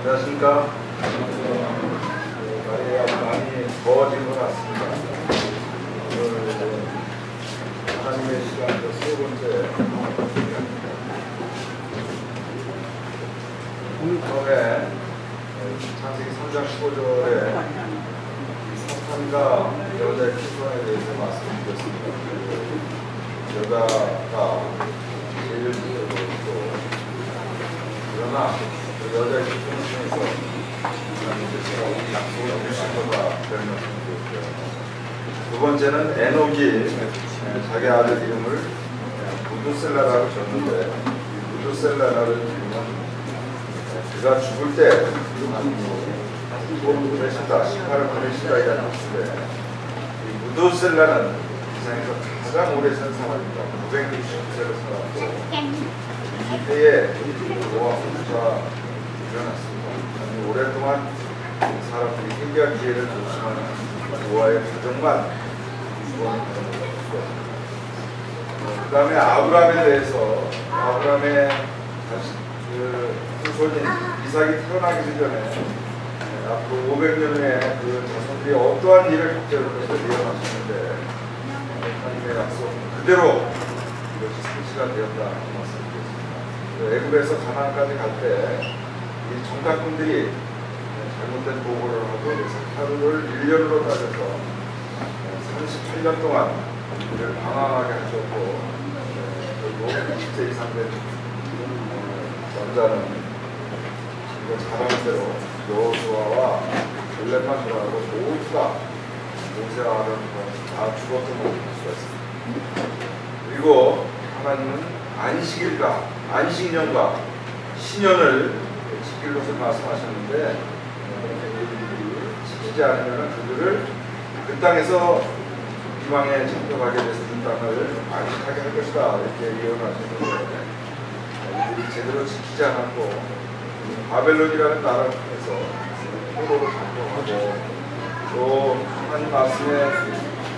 안녕하십니까. 날이 많이 더워진 것 같습니다. 오늘 하나님의 시간에서 세 번째 처음에 창세기 3장 15절에 사탄과 여자의 기도에 대해서 말씀드렸습니다. 여자가 제일 문제로 그러나 여자의 기쁨을 통해서 하나님께서 약속을 주신 거가 그런 말씀드렸고요. 두 번째는 에녹이 자기 아들 이름을 무두셀라라고 줬는데 무두셀라라는 이름은 그가 죽을 때 보내신다, 심판을 보내신다 이라는 뜻인데 이 무두셀라는 세상에서 가장 오래 산 사람입니다. 960세를 살았고 이 때에 노아 홍수가 일어났습니다. 오랫동안 사람들이 회개할 기회를 줬지만 노아의 가정만 구원을 그 다음에 아브라함에 대해서 아브라함의 후손인 이삭이 태어나기 전에 앞으로 500년 후에 그 자손들이 어떠한 일을 겪게 될 것을 예언하셨는데 하나님의 약속 그대로 이것이 성취가 되었다 말씀드렸습니다. 애굽에서 가나안까지 갈 때 이 정탐꾼들이 잘못된 보고를 하고 하루를 1년으로 따져서 38년 동안 그를 방황하게 하셨고 결국 20세 이상 된 남자는 이거 잘하는 대로 여호수아와 벨렛만 돌아가고 모두가 모세와 아론과 다 죽었던 것을 볼 수가 있습니다. 그리고 하나님은 안식일과 안식년과 신년을 지킬 것을 말씀하셨는데 지키지 않으면 그들을 그 땅에서 이방에 잡혀가게 돼서 그 땅을 안식하게 할 것이다 이렇게 예언하셨는데 이들이 제대로 지키지 않았고 바벨론이라는 나라를 통해서 포로로 잡혀가고 또 하나님 말씀에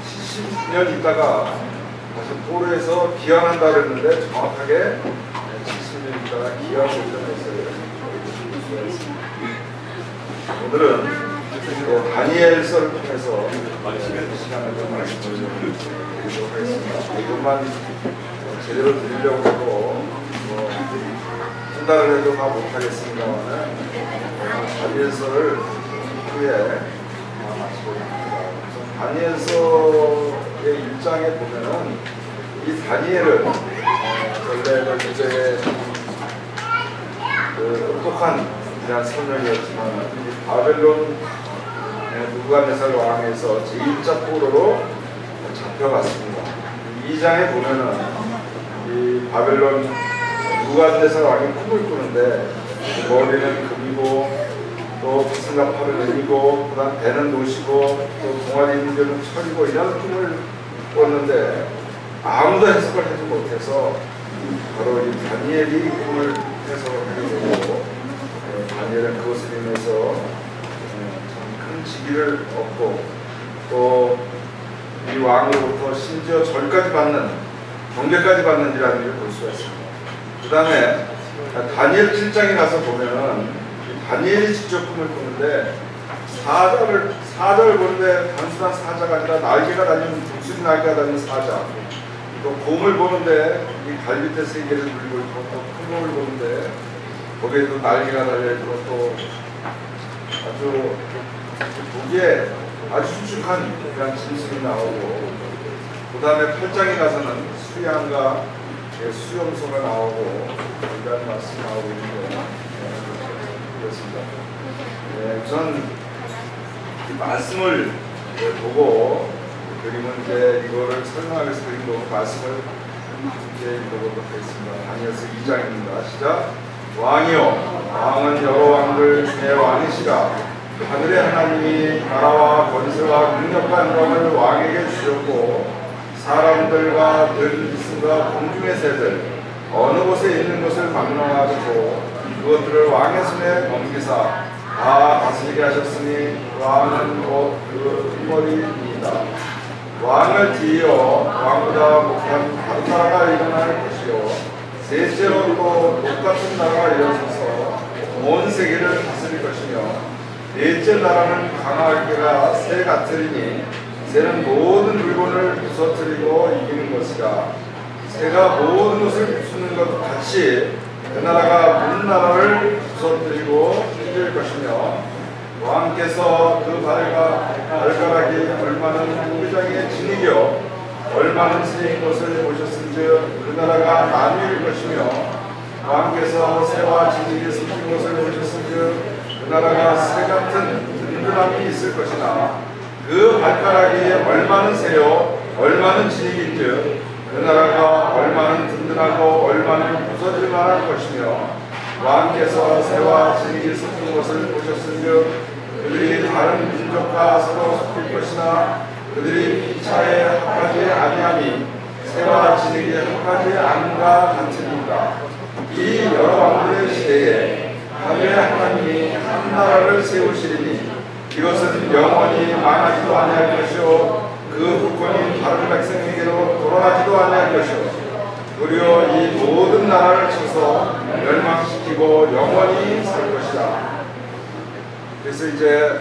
70년 있다가 다시 포로에서 귀환한다 그랬는데 정확하게 70년 있다가 귀환 오전했어요. 오늘은 다니엘서를 통해서 시간을 좀 말씀드리도록 하겠습니다. 이것만 제대로 드리려고 해도 한 달을 해도 다 못하겠습니다만 다니엘서를 후에 마치고있습니다. 다니엘서의 1장에 보면은 이 다니엘은 원래 유대의 똑똑한 이란 소년이었지만 바벨론 느부갓네살 왕에서 제1자 포로로 잡혀갔습니다. 2장에 보면은 이 바벨론 느부갓네살 왕이 꿈을 꾸는데 머리는 금이고 또 빗승갑팔을 내리고 그다음 배는 노시고 또 동아리 있는 데는 철이고 이런 꿈을 꿨는데 아무도 해석을 하지 못해서 바로 이 다니엘이 꿈을 해석을 해주고 다니엘은 그것을 인해서 큰 직위를 얻고 또 이 왕으로부터 심지어 절까지 받는 경배까지 받는 이라는 일을 볼 수가 있습니다. 그 다음에 다니엘 7장에 가서 보면은 다니엘이 직접 꿈을 꾸는데 사자를 보는데 단순한 사자가 아니라 날개가 달린 독수리 날개가 달린 사자 또 곰을 보는데 이 달 밑에 세계를 물고 있고 또 큰 곰을 보는데 거기에도 날개가 달려있고 또 아주 보기에 아주 수축한 그런 진술이 나오고 그 다음에 8장에 가서는 수양과 수염소가 나오고 이런 말씀이 나오고 있는데 그렇습니다. 우선 이 말씀을 보고 그림은 이제 이거를 설명하기 위해서 그린 거고 말씀을 함께 읽어보도록 하겠습니다. 다니엘서 2장입니다. 시작. 왕이요 왕은 여러 왕들 중에 왕이시라. 하늘의 하나님이 나라와 권세와 능력과 영광을 왕에게 주셨고 사람들과 들짐승과 공중의 새들 어느 곳에 있는 것을 망령하시고 그것들을 왕의 손에 넘기사 다 다스리게 하셨으니 왕은 곧 그 흠머리입니다. 왕을 뒤이어 왕보다 못한 다른 나라가 일어날 것이요 셋째로 또 똑같은 나라가 일어서서 온 세계를 다스릴 것이며 넷째 나라는 강할 때가 새 같으리니 새는 모든 물건을 부서뜨리고 이기는 것이라. 새가 모든 것을 부수는 것 같이 그 나라가 문 나라를 부서뜨리고 휘둘 것이며 왕께서 그 발가락이 얼마는 무장의 진이요 얼마는 새인 것을 보셨은즉 그 나라가 나뉠 것이며 왕께서 새와 진에게 섞인 것을 보셨은즉 그 나라가 새 같은 든든함이 있을 것이나 그 발가락이 얼마는 새요 얼마는 진이긴즉 그 나라가 얼마는 든든하고 얼마는 부서질 만할 것이며 왕께서 새와 진에게 섞인 것을 보셨은즉 그들이 다른 민족과 서로 섞일 것이나 그들이 피차에 합하지 아니하니 새와 진에게 합하지 않은가 같으니까. 이 여러 왕들의 시대에 하늘의 하나님이 한 나라를 세우시리니 이것은 영원히 망하지도 아니할 것이요 그 후권이 다른 백성에게로 돌아가지도 아니할 것이요 도리어 이 모든 나라를 쳐서 멸망시키고 영원히 살 것이다. 그래서 이제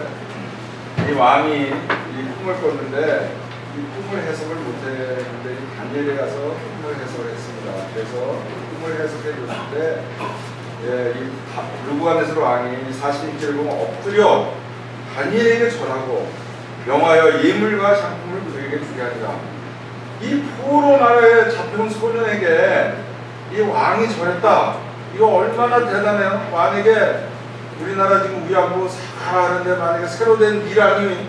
이 왕이 이 꿈을 꿨는데 이 꿈을 해석을 못했는데 이 다니엘에 가서 꿈을 해석을 했습니다. 그래서 꿈을 해석해 줬을 때 이 느부갓네살 왕이 40인치를 보면 엎드려 다니엘에게 절하고 명하여 예물과 상품을 그에게 주게 하리라. 이 포로 나라에 잡혀온 소년에게 이 왕이 절했다. 이거 얼마나 대단해요. 만약에 우리나라 지금 위안부 사하는데 만약에 새로 된 이란이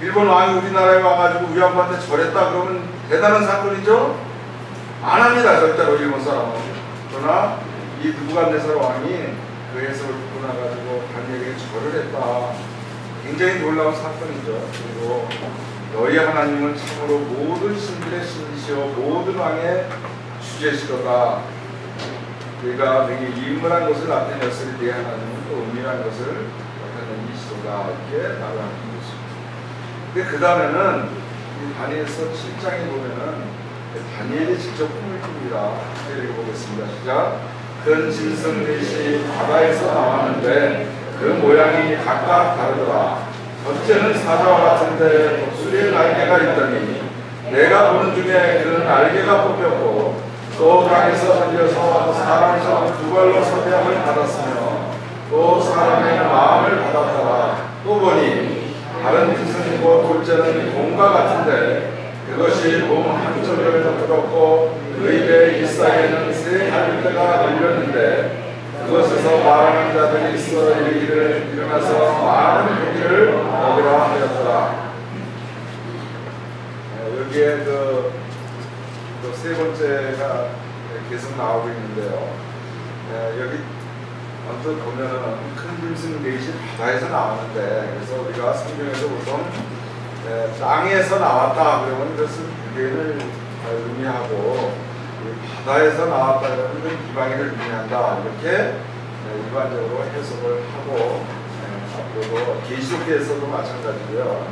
일본 왕이 우리나라에 와가지고 위안부한테 절했다 그러면 대단한 사건이죠. 안 합니다 절대로 일본 사람은. 그러나 이 느부갓네살 왕이 그 해석을 듣고 나가지고 다니엘에게 절을 했다. 굉장히 놀라운 사건이죠. 그리고 너희 하나님은 참으로 모든 신들의 신이시여 모든 왕의 주제시로다. 네가 능히 인물한 것을 나타냈으니 네 하나님은 또 은밀한 것을 나타낸 이시로다. 이렇게 나가는 것입니다. 근데 그 다음에는 이 다니엘서 7장에 보면은 다니엘이 직접 꿈을 꿉니다. 읽어보겠습니다. 시작. 큰 짐승 넷이 바다에서 나왔는데 그 모양이 각각 다르더라. 첫째는 사자와 같은데 독수리의 날개가 있더니 내가 보는 중에 그는 날개가 뽑혔고 또 땅에서 달려서 사람처럼 두 발로 서대함을 받았으며 또 사람의 마음을 받았더라. 또 보니 다른 짐승이고 둘째는 곰과 같은데 그것이 몸 한쪽을 들었고 그 입에 잇사에는 새 갈대가 걸렸는데 그것에서 말하는 자들이 있어 이르기를 일어나서 많은 고기를 먹으라 하였더라. 여기에 그 세 번째가 계속 나오고 있는데요. 여기 언뜻 보면은 큰 짐승 넷이 바다에서 나오는데 그래서 우리가 성경에서 보통 땅에서 나왔다 그러면 그것은 유대인을 의미하고 바다에서 나왔다 그러면 이방인을 의미한다 이렇게 일반적으로 해석을 하고 앞으로도 계시록에서도 마찬가지고요.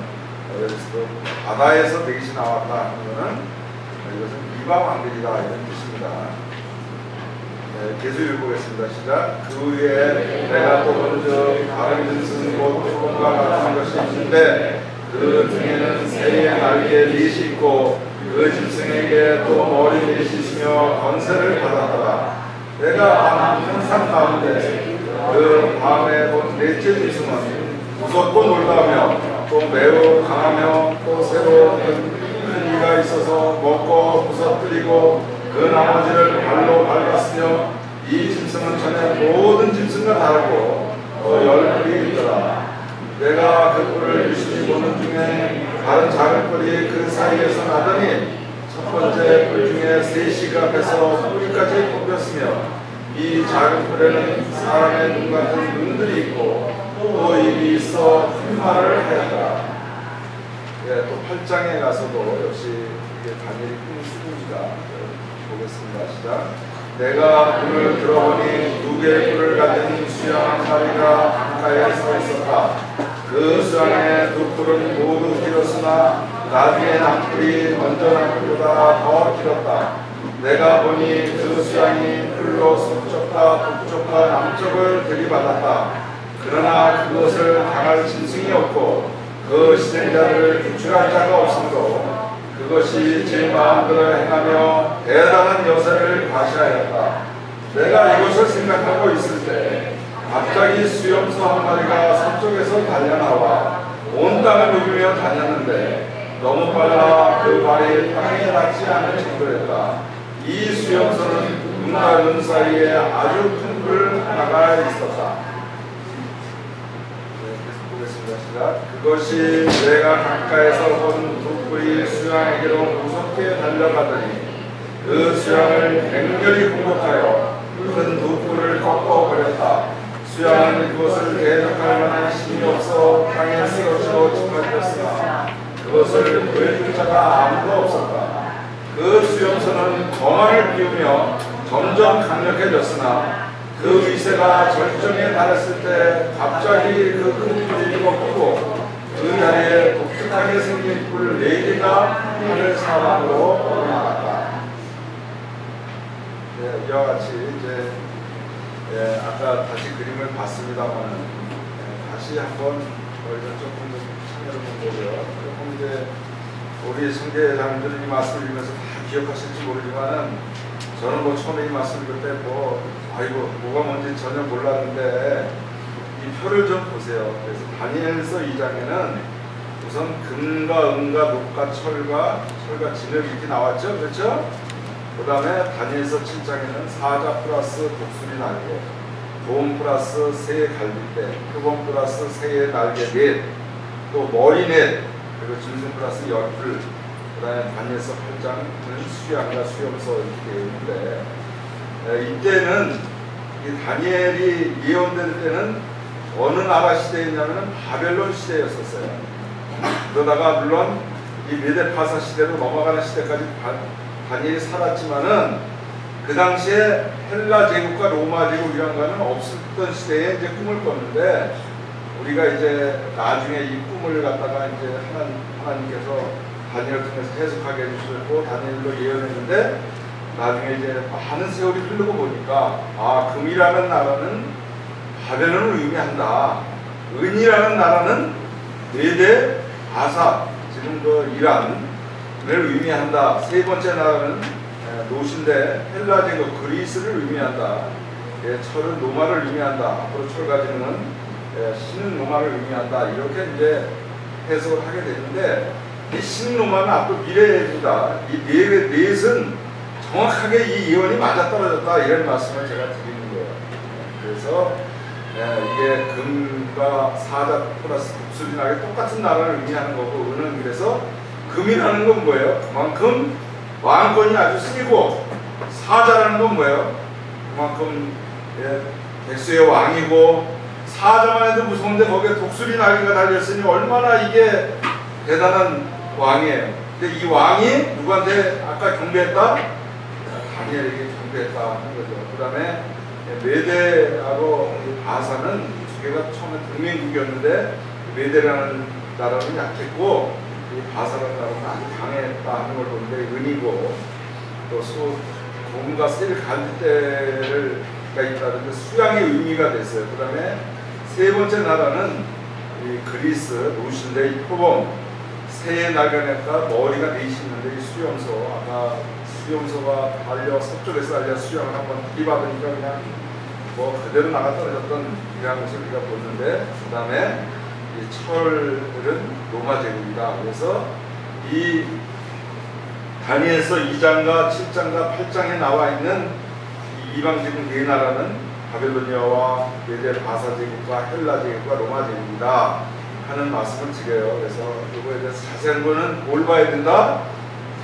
여기서도 바다에서 넷이 나왔다 하면은 이것은 이방 왕들이다 이런 뜻입니다. 계속 읽어보겠습니다. 시작. 그 후에 내가 또 먼저 다른 짐승 곧 곰과 같은 것이 있는데 그 등에는 새의 날개 넷이 있고 그 짐승에게 또 머리 넷이 있으며 권세를 받았더라. 내가 항상 가운데 그 밤에 본 넷째 짐승은 무섭고 놀라우며 또 매우 강하며 또 새로운 큰 이가 있어서 먹고 부서뜨리고 그 나머지를 발로 밟았으며 이 짐승은 전에 모든 짐승과 다르고 또 열뿔이 있더라. 내가 그 뿔을 유심히 보는 중에 다른 작은 뿔이 그 사이에서 나더니 첫 번째 뿔 중에 셋이 앞에서 뿌리까지 뽑혔으며 이 작은 뿔에는 사람의 눈 같은 눈들이 있고 또 입이 있어 큰 말을 하였더라. 또 8장에 가서도 역시 이게 다니엘이 꿈을 꾸입니다. 보겠습니다. 시작. 내가 꿈을 들어보니 두 개의 뿔을 가진 수양 한 마리가 가까이에 서 있었다. 그 수양의 두 뿔은 모두 길었으나 나중에 난 뿔이 먼저 난 뿔보다 더 길었다. 내가 보니 그 수양이 풀로 서쪽과 북쪽과 남쪽을 들이받았다. 그러나 그것을 당할 짐승이 없고 그 시행자들을 구출할 자가 없으므로 그것이 제 마음대로 행하며 대단한 여세를 과시하였다. 내가 이것을 생각하고 있을 때 갑자기 수염소 한 마리가 서쪽에서 달려나와 온 땅을 누비며 다녔는데 너무 빨라 그 발이 땅에 닿지 않을 정도였다. 이 수염소는 눈과 눈 사이에 아주 큰 불 하나가 있었다. 계속 보겠습니다. 그것이 내가 가까이서 본 돋불이 수양에게로 무섭게 달려가더니 그 수양을 맹렬히 공격하여 큰 돋불을 꺾어버렸다. 수양은 그것을 대적할 만한 힘이 없어 땅에 쓰러지고 짓밟혔으나 그것을 구해줄 자가 아무도 없었다. 그 수염소는 거만을 피우며 점점 강력해졌으나 그 위세가 절정에 달했을 때 갑자기 그 큰 불이 꺾이고 그 자리에 독특하게 생긴 뿔 4개가 하늘 사방으로 나갔다. 네, 이와 같이 이제 아까 다시 그림을 봤습니다만 다시 한번 저희가 조금 참여를 해보고요. 조금 이제 우리 성계자님들이 이 말씀을 읽으면서 다 기억하실지 모르지만 저는 뭐 처음에 이 말씀을 읽을 때 아이고 뭐가 뭔지 전혀 몰랐는데 이 표를 좀 보세요. 그래서 다니엘서 2장에는 우선 금과 은과 녹과 철과 진흙 이렇게 나왔죠. 그렇죠? 그 다음에 다니엘서 7장에는 사자 플러스 독수리 날개, 곰 플러스 새의 갈빗대, 표범 플러스 새의 날개 넷, 또 머리 넷, 그리고 짐승 플러스 열풀, 그 다음에 다니엘서 8장은 수양과 수염소 이렇게 되어 있는데 이때는 이 다니엘이 예언될 때는 어느 나라 시대였냐면 바벨론 시대였었어요. 그러다가 물론 이 메데파사 시대로 넘어가는 시대까지 다니엘이 살았지만은 그 당시에 헬라 제국과 로마 제국 이런 거는 없었던 시대에 이제 꿈을 꿨는데 우리가 이제 나중에 이 꿈을 갖다가 이제 하나님께서 다니엘을 통해서 해석하게 해주셨고 다니엘로 예언했는데 나중에 이제 많은 세월이 흐르고 보니까 금이라는 나라는 바벨론을 의미한다. 은이라는 나라는 메데 바사 지금 그 이란을 의미한다. 세 번째 나라는 노신데 헬라 제국 그리스를 의미한다. 철은 로마를 의미한다. 앞으로 철 가지는 신은 로마를 의미한다. 이렇게 이제 해석을 하게 되는데 이 신 로마는 앞으로 미래입니다. 이 넷은 정확하게 이 예언이 맞아떨어졌다. 이런 말씀을 제가 드리는 거예요. 그래서 이게 금과 사자 플러스 독수리 나게 똑같은 나라를 의미하는 거고 은은 그래서 금이라는 건 뭐예요? 그만큼 왕권이 아주 세고 사자라는 건 뭐예요? 그만큼 백수의 왕이고 사자만 해도 무서운데 거기에 독수리 날개가 달렸으니 얼마나 이게 대단한 왕이에요. 근데 이 왕이 누구한테 아까 경배했다? 다니엘에게 경배했다 하는 거죠. 그 다음에 메데하고 바사는 두 개가 처음에 동맹국이었는데 메데라는 나라는 약했고 이 바사라는 나라는 아주 강했다 하는 걸 보는데 은이고 또 곰과 새를 갈빗대가 있다는데 수양의 의미가 됐어요. 그 다음에 세 번째 나라는 이 그리스 노신데 이 표범 새의 날개니까 머리가 넷이 있는데 이 수염소 아까 수염소가 서쪽에서 달려 수양을 한번 들이받으니까 그냥 뭐 그대로 나가 떨어졌던 이런 것을 우리가 보는데 그 다음에 이 철은 로마 제국이다. 그래서 이 다니엘서 2장과 7장과 8장에 나와 있는 이 이방 제국 네 나라는 바벨로니아와 메데 바사 제국과 헬라 제국과 로마 제국이다 하는 말씀을 드려요. 그래서 이거에 대해서 자세한 거는 뭘 봐야 된다?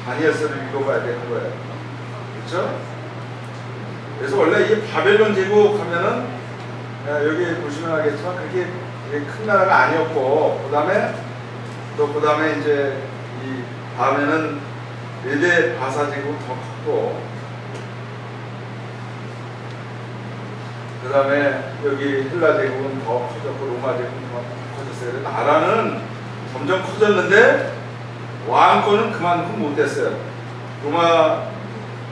다니엘서를 읽어봐야 되는 거예요. 그렇죠? 그래서 원래 이 바벨론 제국 하면은 여기 보시면 알겠지만 그렇게 큰 나라가 아니었고 그 다음에 이제 이 다음에는 메데 바사 제국은 더 컸고 그 다음에 여기 헬라 제국은 더 커졌고 로마 제국은 더 커졌어요. 나라는 점점 커졌는데 왕권은 그만큼 못됐어요. 로마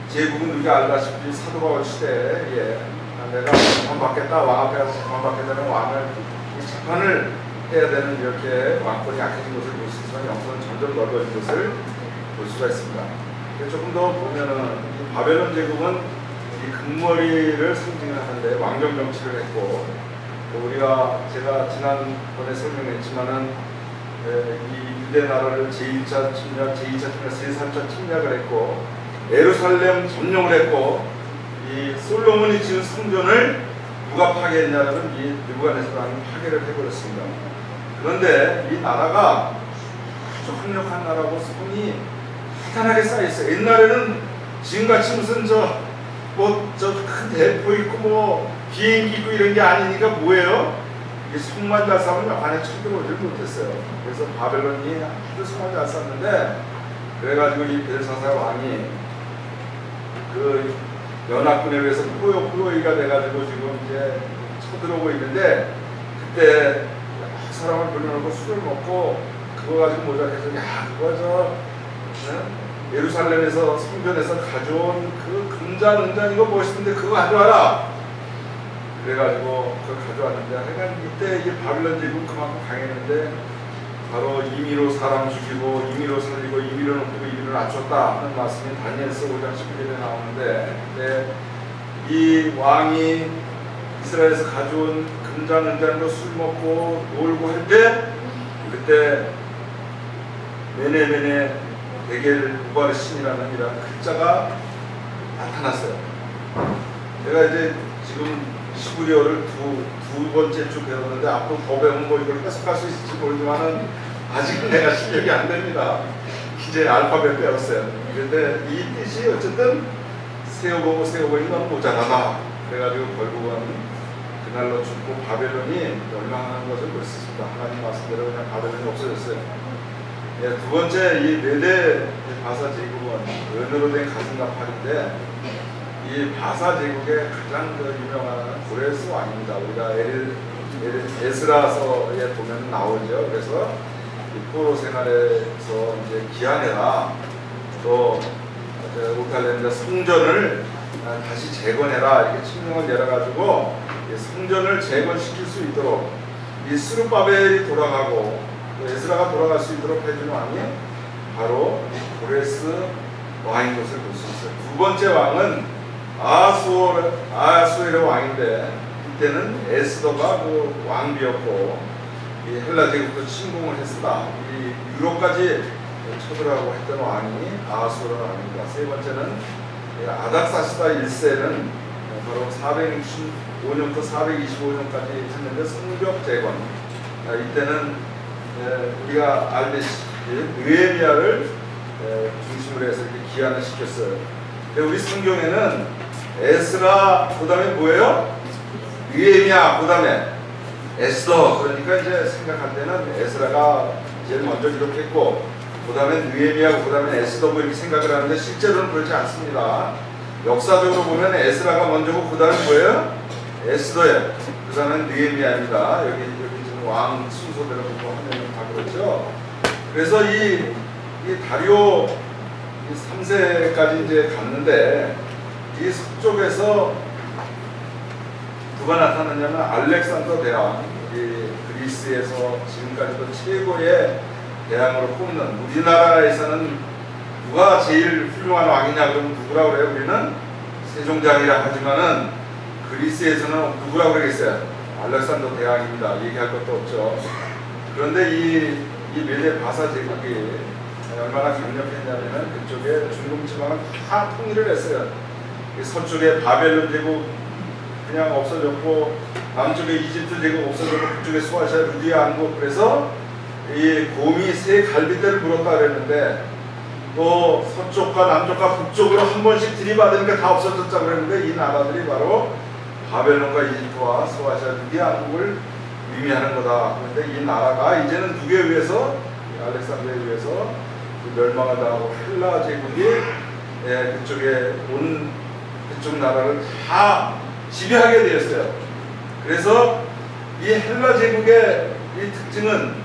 제국은 우리가 알다시피 사도 바울 시대에 내가 재판받겠다, 왕 앞에 가서 재판받겠다는 왕을 재판을 해야 되는 이렇게 왕권이 약해진 것을 볼 수 있지만 영성은 점점 넓어진 것을 볼 수가 있습니다. 조금 더 보면은 바벨론 제국은 이 금머리를 상징하는데 왕정 정치를 했고, 제가 지난번에 설명했지만은 이 유대 나라를 제1차 침략, 제2차 침략, 제3차 침략을 했고, 예루살렘 점령을 했고, 이 솔로몬이 지은 성전을 누가 파괴했냐면 이 느부갓네살 왕이 파괴를 해버렸습니다. 그런데 이 나라가 아주 강력한 나라고 손이 탄탄하게 쌓여있어요. 옛날에는 지금같이 무슨 큰 대포 있고 비행기 있고 이런 게 아니니까 뭐예요? 이게 성만 잘 쌓으면 안에 쳐들어오질 못했어요. 그래서 바벨론이 아주 성만 잘 쌓았는데, 그래가지고 이 벨사살 왕이 그 연합군에 의해서 포로이가 돼가지고 지금 이제 쳐들어오고 있는데, 그때 사람을 불러놓고 술을 먹고 그거 가지고 모자라서 그거 예루살렘에서 성전에서 가져온 그 금잔 이거 멋있는데 그거 가져와라. 그래가지고 그걸 가져왔는데, 하여간 이때 이 바빌론 제국 그만큼 강했는데 바로 임의로 사람 죽이고 임의로 살리고 임의로 높이고 임의로 낮췄다 하는 말씀이 다니엘서 5장 11절에 나오는데, 이 왕이 이스라엘에서 가져온 금잔으로 술 먹고 놀고 할 때, 그때 메네메네 베겔 우바르신이라는 이런 글자가 나타났어요. 제가 이제 지금 시브리어를 두 번째 주 배웠는데 앞으로 더 배우면 이걸 해석할 수 있을지 모르지만은 아직은 내가 실력이 안 됩니다. 이제 알파벳 배웠어요. 그런데 이 뜻이 어쨌든 세워보니 너무 모자라다. 그래가지고 결국은 그날로 죽고 바벨론이 멸망하는 것을 볼 수 있습니다. 하나님 말씀대로 그냥 바벨론이 없어졌어요. 두 번째, 이 메대 바사 제국은 은으로 된 가슴나팔인데, 이 바사 제국의 가장 유명한 고레스 왕입니다. 우리가 에스라서에 보면 나오죠. 그래서 이 포로 생활에서 이제 기한해라, 또 오탈렌드 성전을 다시 재건해라, 이렇게 칙령을 내려가지고 성전을 재건시킬 수 있도록 이 스룹바벨이 돌아가고 또 에스라가 돌아갈 수 있도록 해준 왕이 바로 고레스 왕인 것을 볼 수 있어요. 두 번째 왕은 아하수에르 왕인데, 이때는 에스더가 그 왕비였고 이 헬라 제국도 침공을 했으나 이 유로까지 쳐들어가고 했던 왕이 아하수에르 왕입니다. 세 번째는 아닥사시다 1세는 바로 465년부터 425년까지 했는데 성벽 재건, 이때는 우리가 알다시피 느헤미야를 중심으로 해서 이렇게 기한을 시켰어요. 근데 우리 성경에는 에스라, 그 다음에 뭐예요? 느헤미야, 그 다음에 에스더. 그러니까 이제 생각할 때는 에스라가 제일 먼저 기록했고, 그 다음에 느헤미야고, 그 다음에 에스더 뭐 이렇게 생각을 하는데 실제로는 그렇지 않습니다. 역사적으로 보면 에스라가 먼저고, 그 다음에 뭐예요? 에스더예요. 그 다음에 느헤미야입니다. 여기 지금 왕 순서대로 보고 하면 다 그렇죠. 그래서 이 다리오 3세까지 이제 갔는데, 이 서쪽에서 누가 나타났냐면 알렉산더 대왕, 이 그리스에서 지금까지도 최고의 대왕으로 꼽는, 우리나라에서는 누가 제일 훌륭한 왕이냐 그러면 누구라고 그래요? 우리는 세종장이라 하지만은 그리스에서는 누구라고 그러겠어요? 알렉산더 대왕입니다. 얘기할 것도 없죠. 그런데 이 메데 바사 제국이 얼마나 강력했냐면 그쪽에 중동 지방을 다 통일을 했어요. 서쪽에 바벨론 제국 그냥 없어졌고, 남쪽에 이집트 제국 없어졌고, 북쪽에 수아시아, 루디아 왕국. 그래서 이 곰이 세 갈빗대를 물었다 그랬는데, 또 서쪽과 남쪽과 북쪽으로 한 번씩 들이받으니까 다 없어졌다 그랬는데, 이 나라들이 바로 바벨론과 이집트와 수아시아, 루디아 왕국을 의미하는 거다. 그런데 이 나라가 이제는 누구에 의해서, 알렉산더에 의해서 멸망을 당하고 헬라 제국이 그쪽 나라를 다 지배하게 되었어요. 그래서 이 헬라 제국의 이 특징은,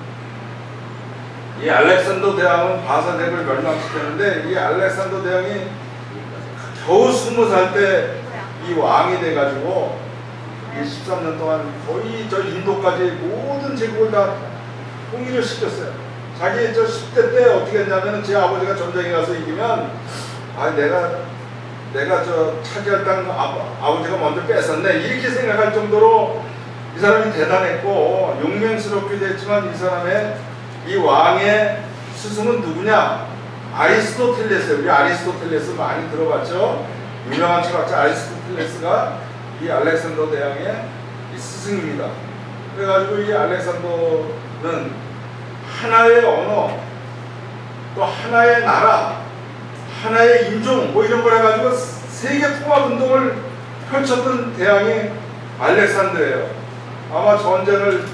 이 알렉산더 대왕은 바사 제국을 멸망시켰는데, 이 알렉산더 대왕이 겨우 20살 때 이 왕이 돼가지고 13년 동안 거의 저 인도까지 모든 제국을 다 통일을 시켰어요. 자기 저 10대 때 어떻게 했냐면 제 아버지가 전쟁에 가서 이기면 내가 저 차지할 땅 아버지가 먼저 뺏었네 이렇게 생각할 정도로 이 사람이 대단했고 용맹스럽기도 했지만 이 사람의 이 왕의 스승은 누구냐? 아리스토텔레스예요. 우리 아리스토텔레스 많이 들어봤죠? 유명한 철학자 아리스토텔레스가 이 알렉산더 대왕의 이 스승입니다. 그래가지고 이 알렉산더는 하나의 언어, 또 하나의 나라, 하나의 인종 뭐 이런 걸 해가지고 세계 통합 운동을 펼쳤던 대왕이 알렉산더예요. 아마 전쟁을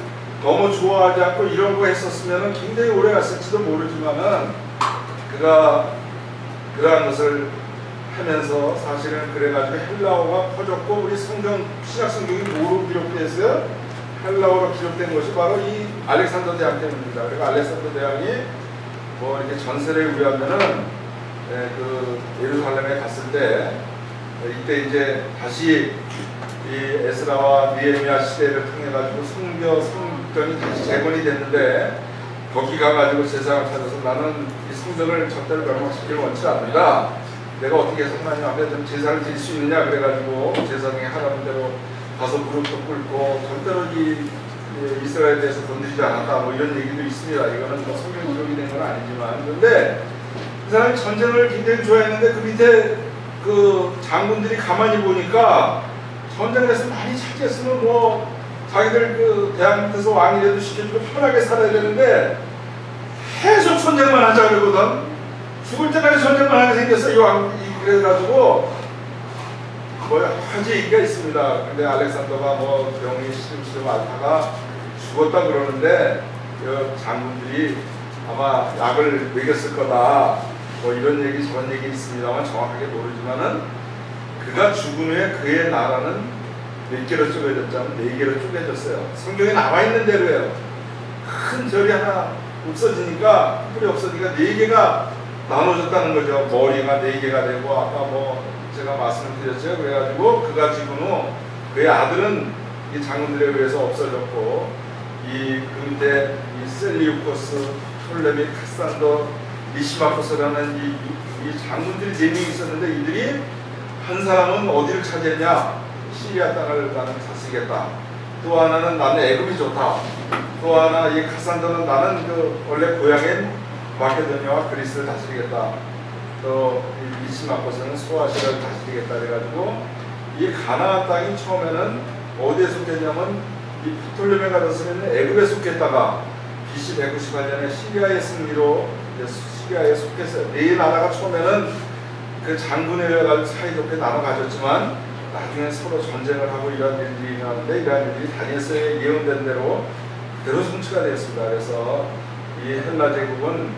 너무 좋아하지 않고 이런 거 했었으면 굉장히 오래 갔을지도 모르지만은 그가 그러한 것을 하면서 사실은 그래가지고 헬라어가 퍼졌고 우리 성경 신약 성경이 뭐로 기록되었어요? 헬라어로 기록된 것이 바로 이 알렉산더 대왕 때문입니다. 그리고 알렉산더 대왕이 뭐 이렇게 전세를 의하면은 그 예루살렘에 갔을 때 이때 이제 다시 이 에스라와 느헤미야 시대를 통해 가지고 성전이 다시 재건이 됐는데 거기 가가지고 제사장을 찾아서 나는 이 성전을 절대로 멸망시키길 원치 않는다. 내가 어떻게 해서 하나님 앞에 좀 제사를 드릴 수 있느냐 그래가지고 제사장이 하라는 대로 가서 무릎도 꿇고 절대로 이 이스라엘에 대해서 건드리지 않았다 뭐 이런 얘기도 있습니다. 이거는 뭐 성경 기록이 된 건 아니지만 그런데 이 사람이 전쟁을 굉장히 좋아했는데 그 밑에 그 장군들이 가만히 보니까 전쟁에서 많이 차지했으면 뭐 자기들 그 대왕 밑에서 왕이라도 시켜주고 편하게 살아야 되는데 계속 전쟁만 하자 그러거든. 죽을 때까지 전쟁만 하게 생겼어 이 왕이. 그래가지고 뭐 아주 얘기가 있습니다. 근데 알렉산더가 뭐 병이 시름시름 앓다가 죽었다 그러는데 그 장군들이 아마 약을 먹였을 거다 뭐 이런 얘기 저런 얘기 있습니다만 정확하게 모르지만은 그가 죽은 후에 그의 나라는 몇 개로 쪼개졌자면 4개로 쪼개졌어요. 성경에 나와있는 대로예요. 큰 절이 하나 없어지니까 뿔이 없어지니까 4개가 나눠졌다는 거죠. 머리가 4개가 되고 아까 뭐 제가 말씀드렸죠. 그래가지고 그가 죽은 후 그의 아들은 이 장군들에 의해서 없어졌고 그 밑에 이 셀리우코스, 톨레미, 카산더, 리시마코스라는 이 장군들이 4명이 있었는데 이들이 한 사람은 어디를 차지했냐? 시리아 땅을 나는 다스리겠다. 또 하나는 나는 애굽이 좋다. 또 하나 이 카산더는 나는 그 원래 고향인 마케도니아와 그리스를 다스리겠다. 또 이 리시마코스는 소아시아를 다스리겠다. 그래가지고 이 가나안 땅이 처음에는 어디에 속했냐면 이 프톨레메가 다스리는 애굽에 속했다가 BC 198년에 시리아의 승리로 시리아에 속했어요. 네 나라가 처음에는 그 장군에 의해 사이좋게 나눠 가졌지만 나중에 서로 전쟁을 하고 이런 일들이 일어나는데 이러한 일들이 다니엘서에 예언된 대로 그대로 성취가 되었습니다. 그래서 이 헬라 제국은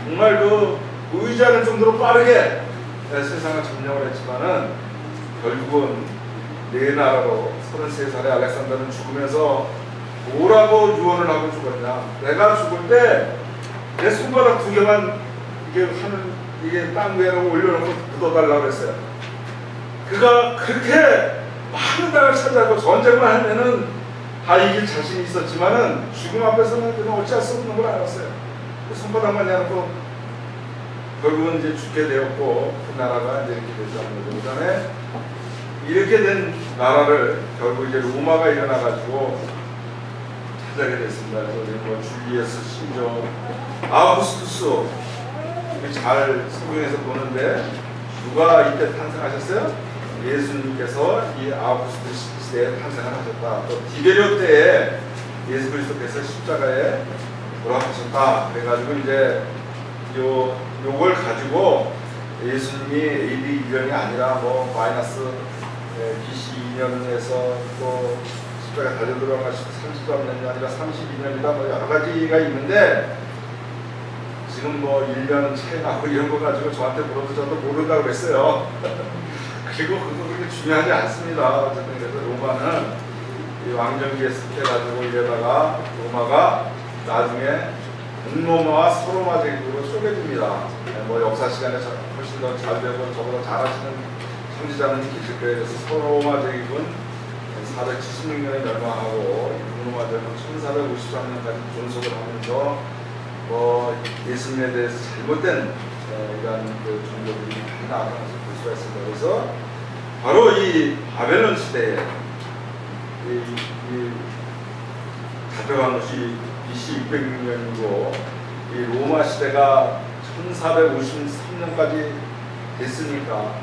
정말 그 의지 않을 정도로 빠르게 세상을 점령을 했지만은 결국은 네 나라로 33살의 알렉산더는 죽으면서 뭐라고 유언을 하고 죽었냐? 내가 죽을 때 내 손바닥 2개만 이게 땅 위에 올려놓고 묻어달라고 그랬어요. 그가 그렇게 많은 땅을 차지하고 전쟁만 하면은 다 이길 자신이 있었지만은 죽음 앞에서는 그냥 어찌할 수 없는 걸 알았어요. 그 손바닥만 내놓고 결국은 이제 죽게 되었고 그 나라가 이제 이렇게 됐다는 거죠. 그 다음에 이렇게 된 나라를 결국 이제 로마가 일어나가지고 찾아게 됐습니다. 그래서 뭐 줄리어스 시저, 아우구스투스 잘 성경에서 보는데 누가 이때 탄생하셨어요? 예수님께서 이 아우구스투스 시대에 탄생을 하셨다. 또 디베리오 때에 예수 그리스도께서 십자가에 돌아가셨다. 그래가지고 이제 요걸 가지고 예수님이 AD 2년이 아니라 뭐 마이너스 BC 2년에서 또 십자가에 달려 들어가시고 33년이 아니라 32년이다 뭐 여러 가지가 있는데 지금 뭐 1년 차이 나고 이런 거 가지고 저한테 물어도 저도 모른다고 그랬어요. 그리고 그거 그렇게 중요하지 않습니다. 어쨌든 그래서 로마는 이 왕정기에 습해가지고 이러다가 로마가 나중에 동로마와 서로마 제국으로 쪼개집니다. 뭐 역사 시간에 훨씬 더 잘 되고 저보다 잘하시는 통치자는 계실 거예요. 그래서 소로마 제국은 476년에 멸망하고 북로마 제국은 1453년까지 존속을 하면서 예수님에 대해서 잘못된 이러한 그 종교들이 많이 나타나서 볼 수가 있습니다. 그래서 바로 이 바벨론 시대에 잡혀간 것이 BC 606년이고 이 로마 시대가 1453년까지 됐으니까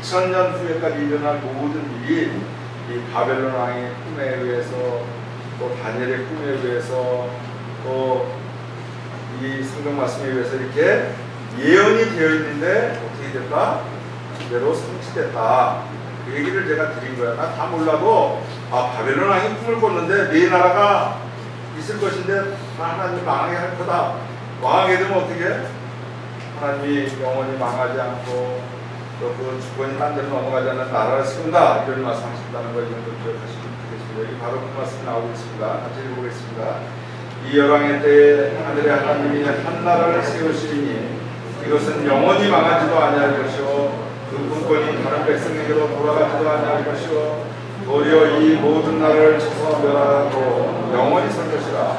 2000년 후에까지 일어날 모든 일이 이 바벨론 왕의 꿈에 의해서 또 다니엘의 꿈에 의해서 또 이 성경 말씀에 의해서 이렇게 예언이 되어 있는데 어떻게 됐다? 그대로 성취됐다. 그 얘기를 제가 드린 거야. 나 다 몰라도 바벨론 왕이 꿈을 꿨는데 네 나라가 있을 것인데 하나님 망하게 할 거다. 망하게 되면 어떻게? 하나님이 영원히 망하지 않고 또 그 주권이 딴 데로 넘어가지 않는 나라를 세운다. 이런 말씀하신다는 걸 이런 걸 기억하시면 되겠습니다. 여기 바로 그 말씀이 나오고 있습니다. 같이 읽어보겠습니다. 이 열왕의 때에 하늘의 하나님이 한 나라를 세우시리니 이것은 영원히 망하지도 아니할 것이요 그 분권이 다른 백성에게로 돌아가지도 아니할 것이요 도리어 이 모든 나라를 쳐서 멸하고 영원히 설 것이라.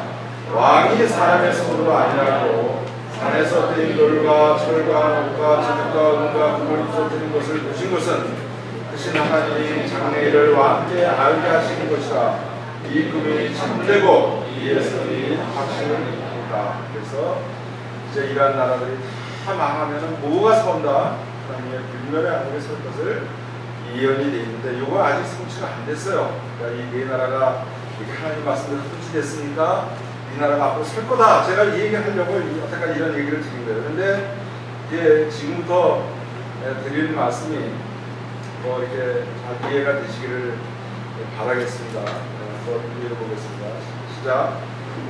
왕이 사람의 손으로 아니하고 산에서 떼인 돌과 철과 녹과 지득과 은과 금을 부서뜨린 것을 보신 것은 크신 하나님이 장래일을 왕께 알게 하시는 것이라. 이 금이 참되고 이 예수님이 확신을 입니다. 그래서 이제 이러한 나라들이 다 망하면 뭐가 선다? 하나님의 불멸의 하늘에 설 것을 예언이 되어 있는데 이거 아직 성취가 안 됐어요. 그러니까 이 네 나라가 이렇게 하나님 말씀대로 성취됐으니까 이 나라가 앞으로 설 거다. 제가 이 얘기하려고 여태까지 이런 얘기를 드린 거예요. 그런데 이제 지금부터 드리는 말씀이 이렇게 잘 이해가 되시기를 바라겠습니다. 한번 읽어보겠습니다. 시작.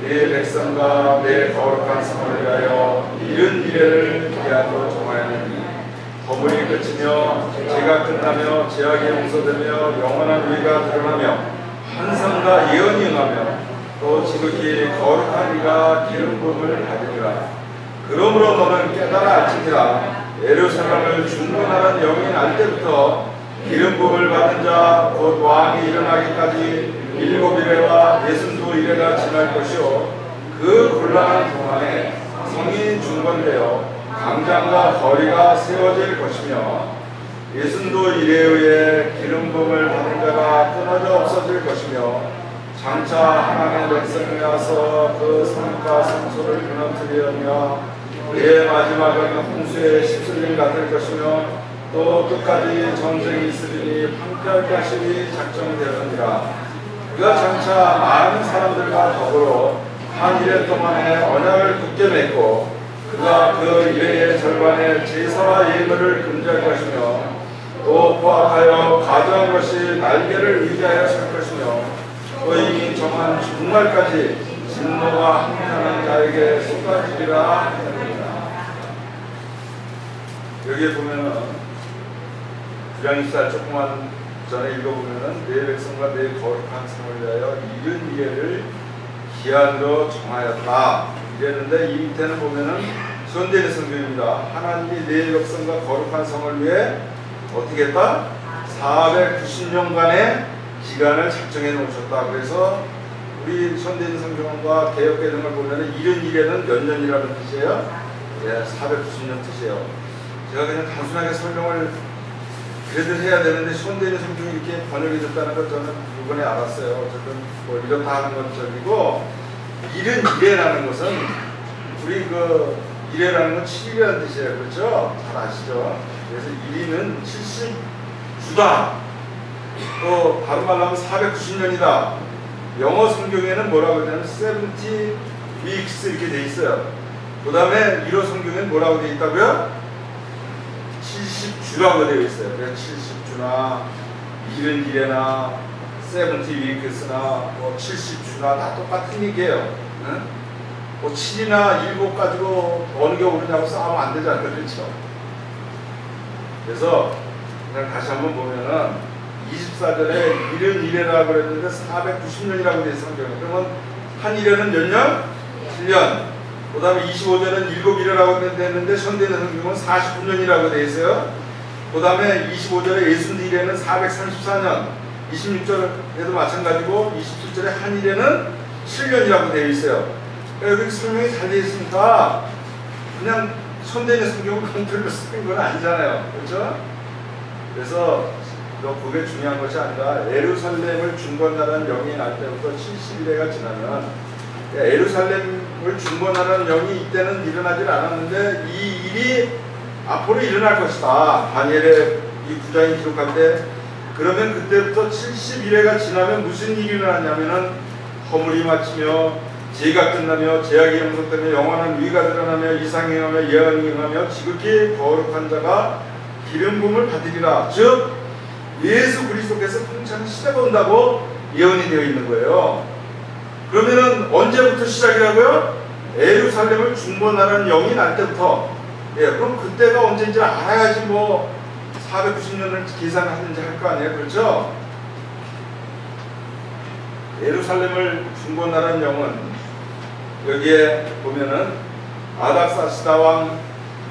내 백성과 내 거룩한 성을 위하여 이른 이래를 기한으로 정하였느니 거물이 그치며 죄가 끝나며 제약이 용서되며 영원한 의가 드러나며 환상과 예언이 응하며 또 지극히 거룩한 이가 기름 부음을 받으리라. 그러므로 너는 깨달아 알지니라. 예루살렘을 중건하는 영이 날 때부터 기름 부음을 받은 자 곧 왕이 일어나기까지 7이래와 62이래가 지날 것이요 그 곤란한 동안에 성이 중건되어 강장과 거리가 세워질 것이며 62이래에 의해 기름 부음을 받은 자가 끊어져 없어질 것이며 장차 하나님의 백성이 와서 그 성과 성소를 무너뜨리며 그의 마지막은 홍수의 십술림 같을 것이며 또 끝까지 전쟁이 있으리니 황폐할 것이 작정되었느니라. 그가 장차 많은 사람들과 더불어 한 이래 동안에 언약을 굳게 맺고 그가 그 이래의 절반에 제사와 예물을 금지할 것이며 또 포악하여 가져한 것이 날개를 의지하여 설 것이며 또 이미 정한 종말까지 진노가 항상한 자에게 쏟아지리라 합니다. 여기에 보면은 주장 24 조금만 전에 읽어보면은 내 백성과 내 거룩한 성을 위하여 이른 이래를 기한으로 정하였다 이랬는데 이 밑에는 보면은 손대는 성경입니다. 하나님이 내 백성과 거룩한 성을 위해 어떻게 했다? 490년간의 기간을 작정해 놓으셨다. 그래서 우리 손대는 성경과 개역개정을 보면은 이른 이래는 몇 년이라는 뜻이에요? 예, 490년 뜻이에요. 제가 그냥 단순하게 설명을 그래도 해야 되는데 손대는 성경이 이렇게 번역이 됐다는 걸 저는 이번에 알았어요. 어쨌든 뭐 이렇다 하는 건 적이고 이른 이래라는 것은 우리 그 이래라는 건 7이라는 뜻이에요. 그렇죠? 잘 아시죠? 그래서 1위는 70주다. 또 다른 말로 하면 490년이다. 영어 성경에는 뭐라고 되냐면 70 weeks 이렇게 돼 있어요. 그 다음에 1호 성경에는 뭐라고 돼 있다고요? 70주라고 되어 있어요. 그래서 70주나 이른 이래나 70 weeks나 뭐 70주나 다 똑같은 얘기예요. 응? 뭐 7이나 7 가지고 어느 게 옳으냐고 싸우면 안 되잖아요. 그렇죠? 그래서 그냥 다시 한번 보면은 24절에 이른 이래라고 그랬는데 490년이라고 되어 있어요. 성경에. 그러면 한 이래는 몇 년? 7년. 그 다음에 25절은 7이래라고 됐는데 현대는 성경은 49년이라고 되어 있어요. 그 다음에 25절에 예순일에는 434년, 26절에도 마찬가지고 27절에 한일에는 7년이라고 되어 있어요. 여기 설명이 잘 되어 있으니까 그냥 현대인의 성경을 컨트롤로 쓰는 건 아니잖아요. 그렇죠? 그래서 그게 중요한 것이 아니라 예루살렘을 중건하는 영이 날 때부터 70일에가 지나면 예루살렘을 중건하는 영이 이때는 일어나질 않았는데 이 일이 앞으로 일어날 것이다. 다니엘의 이 9장이 기록할 때 그러면 그때부터 70일에가 지나면 무슨 일이 일어나냐면은 허물이 맞추며 죄가 끝나며 제약이 용서되며 영원한 위가 드러나며 이상이 응하며 예언이 응하며 지극히 거룩한 자가 기름 부음을 받으리라. 즉 예수 그리스도께서 통치하는 시대가 온다고 예언이 되어 있는 거예요. 그러면은 언제부터 시작이라고요? 예루살렘을 중건하는 영이 날 때부터. 예, 그럼 그때가 언제인지 알아야지 뭐 490년을 계산하든지 할 거 아니에요. 그렇죠? 예루살렘을 중건하는 영은 여기에 보면은 아닥사스다 왕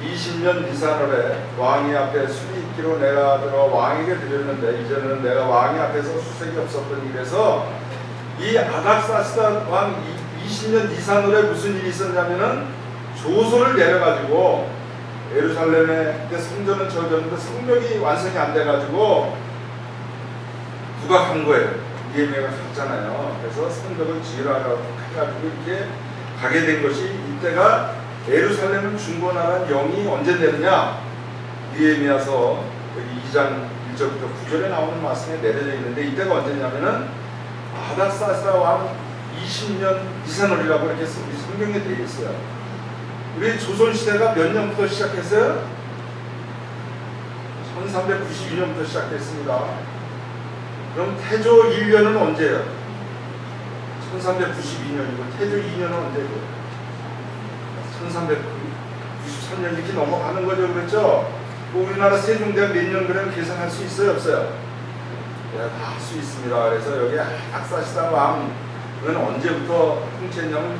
20년 니산월에 왕이 앞에 술이 있기로 내가 들어 왕에게 드렸는데 이제는 내가 왕이 앞에서 수색이 없었던 일에서 이 아닥사스다 왕 20년 니산월에 무슨 일이 있었냐면은 조소를 내려가지고 예루살렘에 그때 성전은 지어졌는데 성벽이 완성이 안 돼가지고 부각한 거예요. 니에미아가 갔잖아요. 그래서 성벽을 지으라고 해가지고 이렇게 가게 된 것이 이때가 예루살렘을 중건하는 영이 언제 되느냐? 니에미아서 여기 2장 1절부터 9절에 나오는 말씀에 내려져 있는데 이때가 언제냐면은 아닥사스다 왕 20년 니산월이라고 이렇게 성경에 되어 있어요. 우리 조선시대가 몇 년부터 시작했어요? 1392년부터 시작했습니다. 그럼 태조 1년은 언제예요? 1392년이고 태조 2년은 언제고? 1393년 이렇게 넘어가는 거죠. 그렇죠? 뭐 우리나라 세종대가 몇 년 그러면 계산할 수 있어요? 없어요? 네, 다 할 수 있습니다. 그래서 여기 아닥사스다 왕은 언제부터 통치했냐면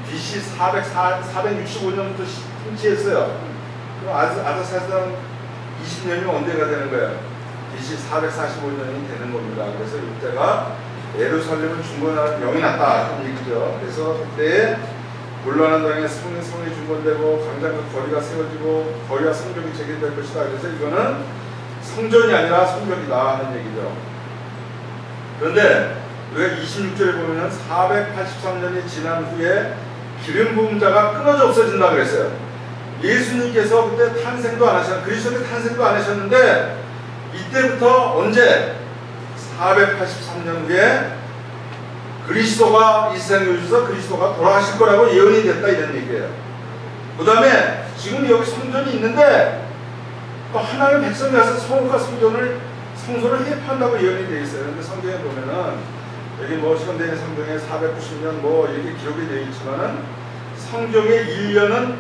BC 465년부터 통치했어요. 그럼 아닥사스다 20년이면 언제가 되는 거예요? BC 445년이 되는 겁니다. 그래서 이때가 예루살렘을 중건하는 영이 났다 하는 얘기죠. 그래서 그때 곤란한 땅에 성이 중건되고 강장과 거리가 세워지고 거리와 성벽이 재개될 것이다. 그래서 이거는 성전이 아니라 성벽이다 하는 얘기죠. 그런데 우리가 26절에 보면 483년이 지난 후에 기름 부은 자가 끊어져 없어진다 그랬어요. 예수님께서 그때 탄생도 안 하셨는데 그리스도의 탄생도 안 하셨는데 이때부터 언제 483년 후에 그리스도가 이 세상에 오셔서 그리스도가 돌아가실 거라고 예언이 됐다 이런 얘기예요. 그 다음에 지금 여기 성전이 있는데 또 하나님의 백성이 와서 성과 성소를 해판다고 예언이 되어 있어요. 근데 성경에 보면은 여기 뭐 현대인 성경에 490년 뭐 이렇게 기록이 되어 있지만은 성경의 1년은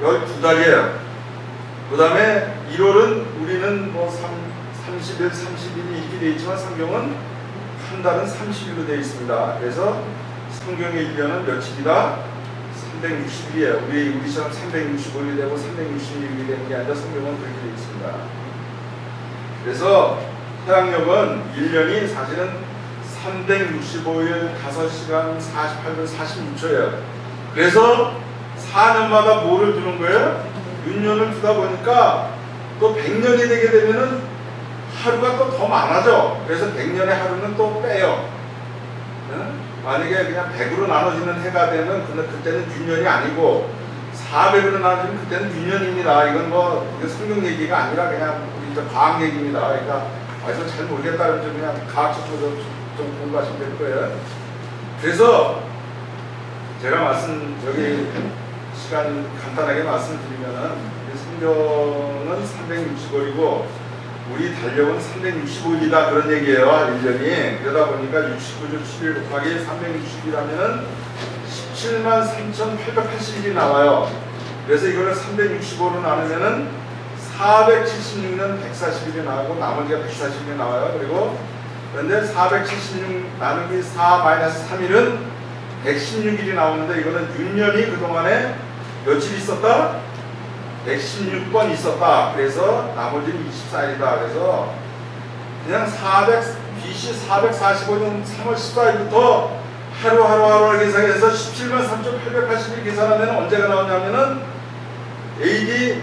12달이에요. 그 다음에 1월은 우리는 뭐 30일, 30일이 이렇게 되어 있지만 성경은 한 달은 30일로 되어 있습니다. 그래서 성경의 1년은 며칠이다? 360일이에요. 우리처럼 365일이 되고 366일이 되는 게 아니라 성경은 그렇게 되어 있습니다. 그래서 태양력은 1년이 사실은 365일 5시간 48분 46초예요. 그래서 4년마다 뭐를 두는 거예요? 윤년을 두다 보니까 또 100년이 되게 되면은 하루가 또 더 많아져. 그래서 100년의 하루는 또 빼요. 응? 만약에 그냥 100으로 나눠지는 해가 되면 그때는 윤년이 아니고 400으로 나눠지면 그때는 윤년입니다. 이건 뭐 성경 얘기가 아니라 그냥 우리 과학 얘기입니다. 그러니까 아직도 잘 모르겠다 그러면 그냥 과학적으로 좀 공부하시면 될 거예요. 그래서 제가 여기 시간 간단하게 말씀드리면은 성경은 365일이고 우리 달력은 365일이다 그런 얘기예요. 1년이. 그러다 보니까 69주 7일 곱하기 360일 하면은 17만 3,880일이 나와요. 그래서 이거를 365로 나누면은 476년 140일이 나오고 나머지가 140일이 나와요. 그런데 476 나누기 4-3일은 116일이 나오는데 이거는 6년이 그동안에 며칠 있었다? 116번 있었다. 그래서 나머지는 24일이다. 그래서 그냥 BC 445년 3월 14일부터 하루하루 계산해서 17만 3,880일 계산하면 언제가 나오냐면은 AD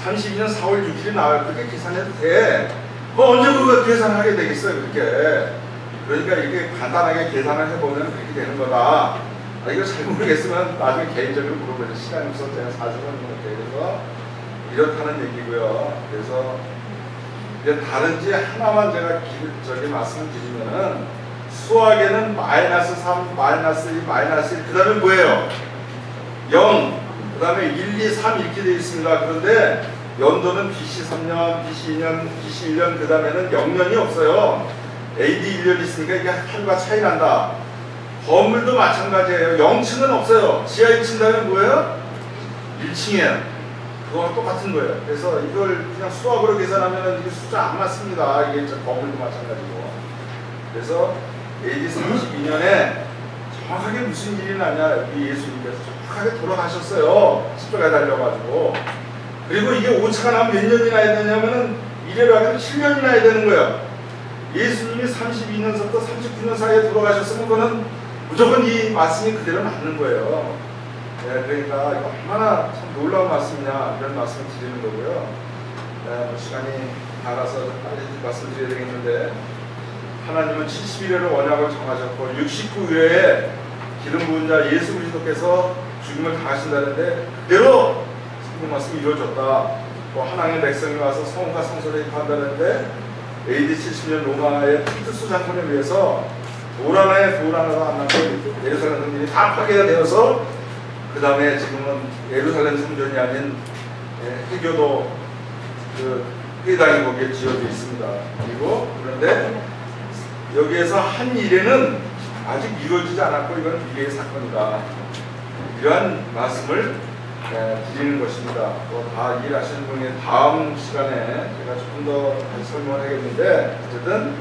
32년 4월 6일이 나와요. 그렇게 계산해도 돼. 언제 그거 계산하게 되겠어요, 그렇게. 그러니까 이렇게 간단하게 계산을 해보면 그렇게 되는 거다. 이거 잘 모르겠으면 나중에 개인적으로 물어보죠. 시간이 없어서 제가 40원 그래서 이렇다는 얘기고요. 그래서 이제 다른지 하나만 제가 말씀을 드리면은 수학에는 -3, -2, -1, 그 다음에 뭐예요? 0, 그 다음에 1, 2, 3 이렇게 되어 있습니다. 그런데 연도는 BC 3년, BC 2년, BC 1년, 그 다음에는 0년이 없어요. AD 1년 있으니까 이게 하루가 차이 난다. 건물도 마찬가지예요. 0층은 없어요. 지하 1층 다음에 뭐예요? 1층이에요. 그거랑 똑같은 거예요. 그래서 이걸 그냥 수학으로 계산하면 이게 숫자 안 맞습니다. 이게 건물도 마찬가지고. 그래서 AD 32년에 정확하게 무슨 일이 나냐, 우리 예수님께서 정확하게 돌아가셨어요. 십자가에 달려가지고. 그리고 이게 오차가 나면 몇 년이나 해야 되냐면은 이래로 하면 7년이나 해야 되는 거예요. 예수님이 32년서부터 39년 사이에 돌아가셨으면 그거는 무조건 이 말씀이 그대로 맞는 거예요. 네, 그러니까 이거 얼마나 참 놀라운 말씀이냐 이런 말씀을 드리는 거고요. 네, 시간이 나가서 빨리 말씀드려야 되겠는데 하나님은 70일의 언약을 정하셨고 69일에 기름 부은 자 예수 그리스도께서 죽음을 당하신다는데 그대로 성경 말씀이 이루어졌다. 또 하나님의 백성이 와서 성과 성소를 입한다는데 AD 70년 로마의 티투스 장군에 의해서 돌 하나가 안 남고 예루살렘 성전이 다 파괴가 되어서 그 다음에 지금은 예루살렘 성전이 아닌 해교도 그 회당이 거기에 지어져 있습니다. 그리고 그런데 여기에서 한 일에는 아직 이루어지지 않았고 이건 미래의 사건이다. 이러한 말씀을 드리는 것입니다. 또 다 이해하시는 분이 다음 시간에 제가 조금 더 설명을 하겠는데 어쨌든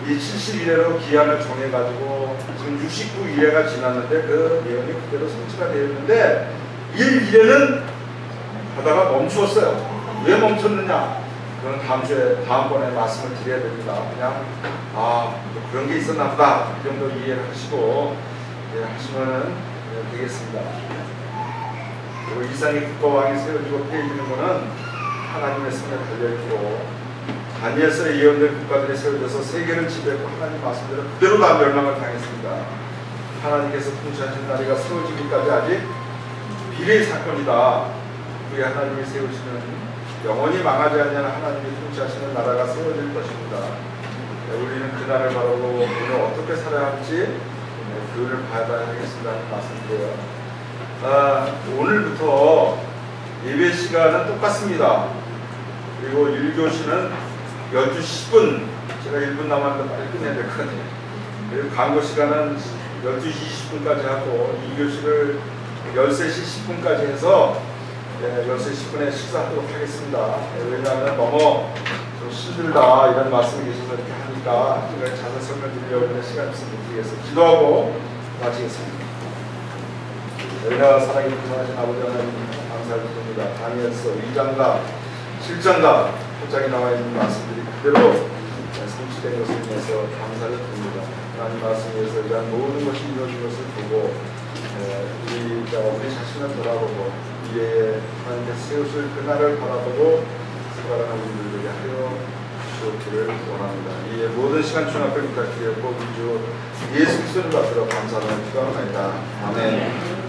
이 70일회로 기한을 정해가지고 지금 69일회가 지났는데 그 예언이 그대로 성취가 되어 있는데 1일회는 하다가 멈추었어요. 왜 멈췄느냐? 그건 다음번에 말씀을 드려야 됩니다. 그냥 그런 게 있었나 보다 이 정도 이해를 하시고 하시면 되겠습니다. 그리고 이상의 국가왕이 세워지고 폐해지는 것은 하나님의 손에 달려있고 다니엘서에 예언된 국가들이 세워져서 세계를 지배했고 하나님 말씀대로 그대로 다 멸망을 당했습니다. 하나님께서 통치하신 나라가 세워지기까지 아직 미래의 사건이다. 그게 하나님이 세우시는 영원히 망하지 않는 하나님이 통치하시는 나라가 세워질 것입니다. 우리는 그 나라를 바라보고 오늘 어떻게 살아야 할지 교훈을 받아야 하겠습니다 하는 말씀드려요. 오늘부터 예배 시간은 똑같습니다. 그리고 1교시는 12시 10분, 제가 1분 남았는데 빨리 끝내야 될 것 같아요. 그리고 광고 시간은 12시 20분까지 하고 2교시를 13시 10분까지 해서 13시 10분에 식사하도록 하겠습니다. 왜냐하면 너무 좀 힘들다 이런 말씀이 계셔서 이렇게 하니까 제가 자세히 설명드리려고 하는데 시간이 없으면 못 드리겠습니다. 기도하고 마치겠습니다. 은혜와 사랑이 풍성하신 아버지 하나님 감사를 드립니다. 다니엘서 2장과 7장과 8장에 나와 있는 말씀들이 그대로 성취된 것을 위해서 감사를 드립니다. 하나님 말씀에 의해서 이러한 모든 것이 이루어진 것을 보고 우리 자신을 돌아보고 미래에 하나님께서 세우실 그날을 바라보고 살아가는 우리들에게 하여 주옵기를 원합니다. 이 모든 시간 중학교 부탁드렸고 우리 주 예수 그리스도를 받들어 감사하는 기도합니다. 아멘.